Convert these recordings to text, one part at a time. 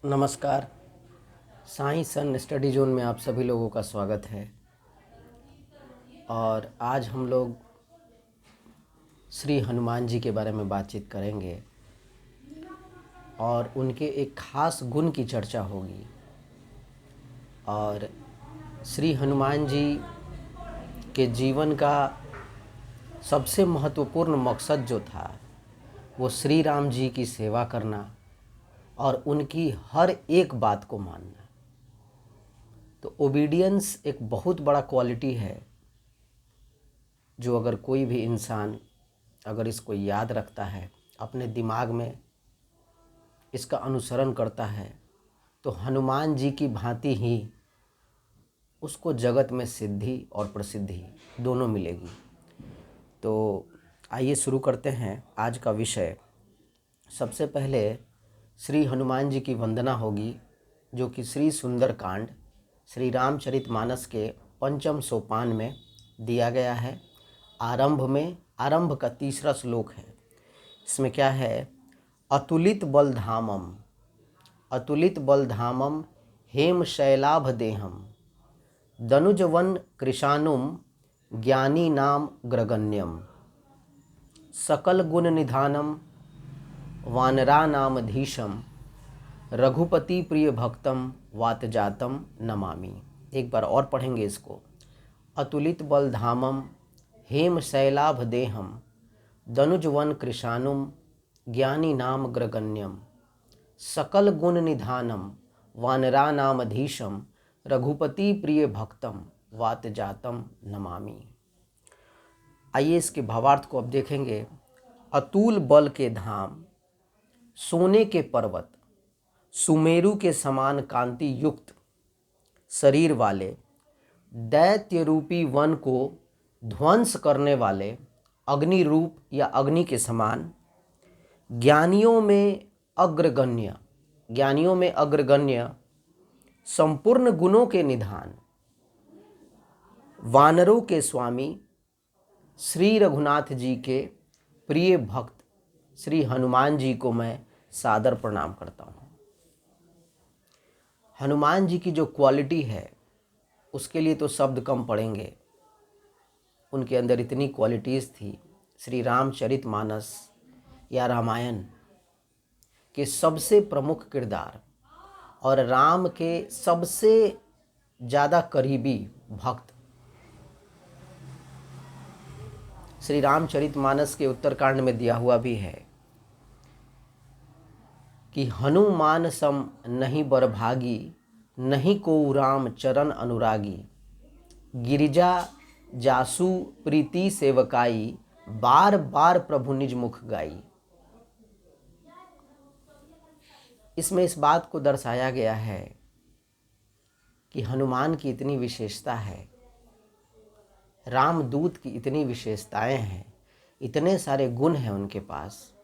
नमस्कार। साईं सन study zone में आप सभी लोगों का स्वागत है। और आज हम लोग श्री हनुमान जी के बारे में बातचीत करेंगे और उनके एक खास गुण की चर्चा होगी। और श्री हनुमान जी के जीवन का सबसे महत्वपूर्ण मकसद जो था वो श्री राम जी की सेवा करना और उनकी हर एक बात को मानना। तो ओबीडियंस एक बहुत बड़ा क्वालिटी है जो अगर कोई भी इंसान अगर इसको याद रखता है, अपने दिमाग में इसका अनुसरण करता है, तो हनुमान जी की भांति ही उसको जगत में सिद्धि और प्रसिद्धि दोनों मिलेगी। तो आइए शुरू करते हैं आज का विषय। सबसे पहले श्री हनुमान जी की वंदना होगी जो कि श्री सुंदरकांड श्री रामचरितमानस के 5वें सोपान में दिया गया है। आरंभ का 3रा श्लोक है। इसमें क्या है? अतुलित बलधामम हेम शैलाभ देहम दनुजवन कृशानुम ज्ञानी नाम ग्रगण्यम सकल गुण निधानम वानरा नाम धीशम रघुपति प्रिय भक्तम वातजातम नमामि। एक बार और पढ़ेंगे इसको। अतुलित बलधामम हेम शैलाभ देहम दनुजवन कृशानुम ज्ञानी नाम ग्रगण्यम सकल गुण निधानम वानरा नाम धीशम रघुपति प्रिय भक्तम वातजातम नमामि। आइए इसके भावार्थ को अब देखेंगे। अतुल बल के धाम, सोने के पर्वत, सुमेरु के समान कांति युक्त शरीर वाले, दैत्य रूपी वन को ध्वंस करने वाले, अग्नि रूप या अग्नि के समान, ज्ञानियों में अग्रगण्य, संपूर्ण गुणों के निधान, वानरों के स्वामी, श्री रघुनाथ जी के प्रिय भक्त श्री हनुमान जी को मैं सादर प्रणाम करता हूँ। हनुमान जी की जो क्वालिटी है उसके लिए तो शब्द कम पड़ेंगे। उनके अंदर इतनी क्वालिटीज़ थी। श्री रामचरितमानस या रामायण के सबसे प्रमुख किरदार और राम के सबसे ज़्यादा करीबी भक्त श्री रामचरितमानस के उत्तरकांड में दिया हुआ भी है कि हनुमान सम नहीं बरभागी, नहीं को राम चरण अनुरागी, गिरिजा जासु प्रीति सेवकाई, बार बार प्रभु निज मुख गाई। इसमें इस बात को दर्शाया गया है कि हनुमान की इतनी विशेषता है, रामदूत की इतनी विशेषताएं हैं, इतने सारे गुण हैं उनके पास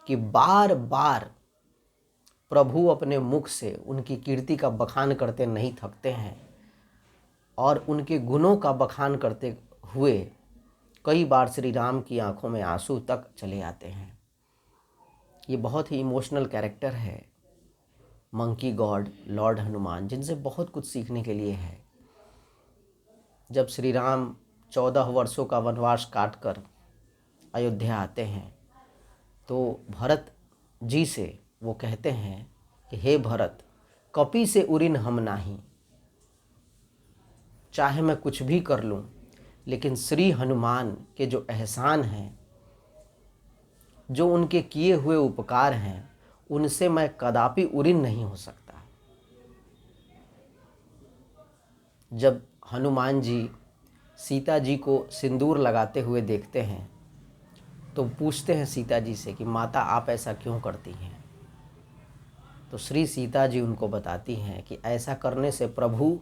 कि बार बार प्रभु अपने मुख से उनकी कीर्ति का बखान करते नहीं थकते हैं और उनके गुणों का बखान करते हुए कई बार श्री राम की आंखों में आंसू तक चले आते हैं। ये बहुत ही इमोशनल कैरेक्टर है मंकी गॉड लॉर्ड हनुमान, जिनसे बहुत कुछ सीखने के लिए है। जब श्री राम 14 वर्षों का वनवास काटकर अयोध्या आते हैं तो भरत जी से वो कहते हैं कि हे भरत, कपि से उरिन हम नाही, चाहे मैं कुछ भी कर लूं लेकिन श्री हनुमान के जो एहसान हैं, जो उनके किए हुए उपकार हैं, उनसे मैं कदापि उरिन नहीं हो सकता। जब हनुमान जी सीता जी को सिंदूर लगाते हुए देखते हैं तो पूछते हैं सीता जी से कि माता आप ऐसा क्यों करती हैं? तो श्री सीता जी उनको बताती हैं कि ऐसा करने से प्रभु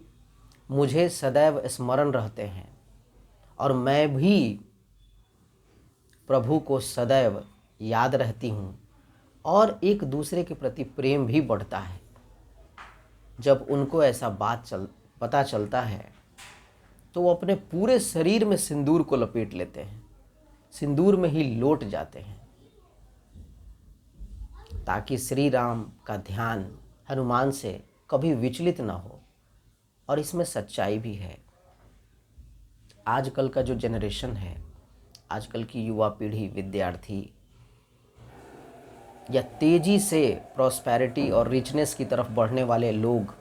मुझे सदैव स्मरण रहते हैं और मैं भी प्रभु को सदैव याद रहती हूँ और एक दूसरे के प्रति प्रेम भी बढ़ता है। जब उनको ऐसा पता चलता है तो वो अपने पूरे शरीर में सिंदूर को लपेट लेते हैं, सिंदूर में ही लौट जाते हैं ताकि श्री राम का ध्यान हनुमान से कभी विचलित ना हो। और इसमें सच्चाई भी है। आजकल का जो जनरेशन है, आजकल की युवा पीढ़ी, विद्यार्थी या तेजी से प्रॉस्पेरिटी और रिचनेस की तरफ बढ़ने वाले लोग,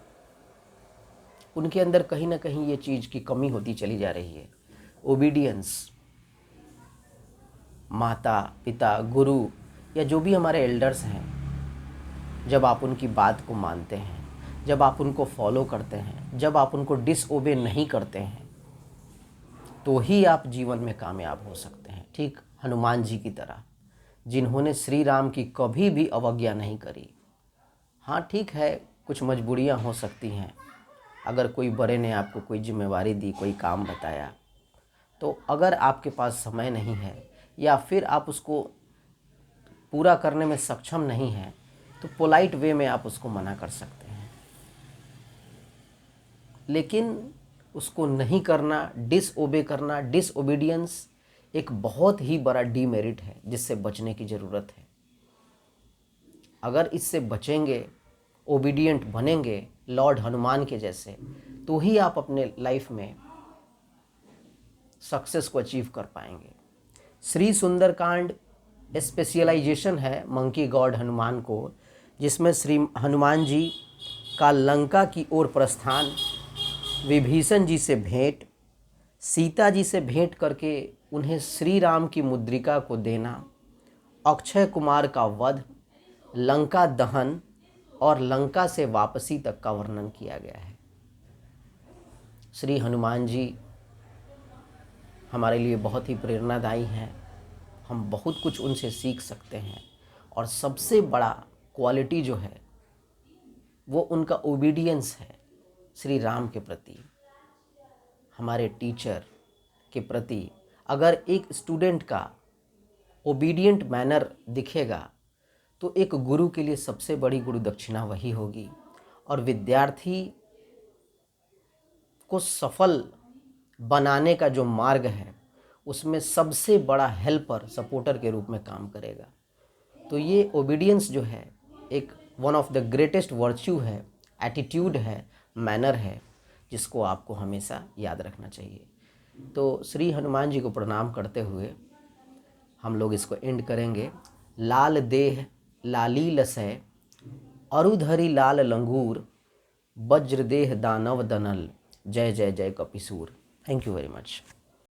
उनके अंदर कहीं ना कहीं ये चीज़ की कमी होती चली जा रही है। ओबीडियंस, माता पिता, गुरु या जो भी हमारे एल्डर्स हैं, जब आप उनकी बात को मानते हैं, जब आप उनको फॉलो करते हैं, जब आप उनको डिसओबे नहीं करते हैं, तो ही आप जीवन में कामयाब हो सकते हैं। ठीक हनुमान जी की तरह, जिन्होंने श्री राम की कभी भी अवज्ञा नहीं करी। हाँ ठीक है, कुछ मजबूरियाँ हो सकती हैं। अगर कोई बड़े ने आपको कोई जिम्मेवारी दी, कोई काम बताया, तो अगर आपके पास समय नहीं है या फिर आप उसको पूरा करने में सक्षम नहीं हैं, तो पोलाइट वे में आप उसको मना कर सकते हैं। लेकिन उसको नहीं करना, डिसओबे करना, डिसओबीडियंस एक बहुत ही बड़ा डीमेरिट है, जिससे बचने की ज़रूरत है। अगर इससे बचेंगे, ओबीडियंट बनेंगे लॉर्ड हनुमान के जैसे, तो ही आप अपने लाइफ में सक्सेस को अचीव कर पाएंगे। श्री सुंदरकांड स्पेशलाइजेशन है मंकी गॉड हनुमान को, जिसमें श्री हनुमान जी का लंका की ओर प्रस्थान, विभीषण जी से भेंट, सीता जी से भेंट करके उन्हें श्री राम की मुद्रिका को देना, अक्षय कुमार का वध, लंका दहन और लंका से वापसी तक का वर्णन किया गया है। श्री हनुमान जी हमारे लिए बहुत ही प्रेरणादायी हैं। हम बहुत कुछ उनसे सीख सकते हैं। और सबसे बड़ा क्वालिटी जो है वो उनका ओबीडियंस है श्री राम के प्रति, हमारे टीचर के प्रति। अगर एक स्टूडेंट का ओबीडियंट मैनर दिखेगा तो एक गुरु के लिए सबसे बड़ी गुरु दक्षिणा वही होगी। और विद्यार्थी को सफल बनाने का जो मार्ग है, उसमें सबसे बड़ा हेल्पर, सपोर्टर के रूप में काम करेगा। तो ये ओबीडियंस जो है एक one of the greatest virtue है, एटीट्यूड है, मैनर है, जिसको आपको हमेशा याद रखना चाहिए। तो श्री हनुमान जी को प्रणाम करते हुए हम लोग इसको एंड करेंगे। लाल देह लाली लसै, अरुधरी लाल लंगूर, वज्रदेह दानव दनल, जय जय जय कपिसूर। Thank you very much.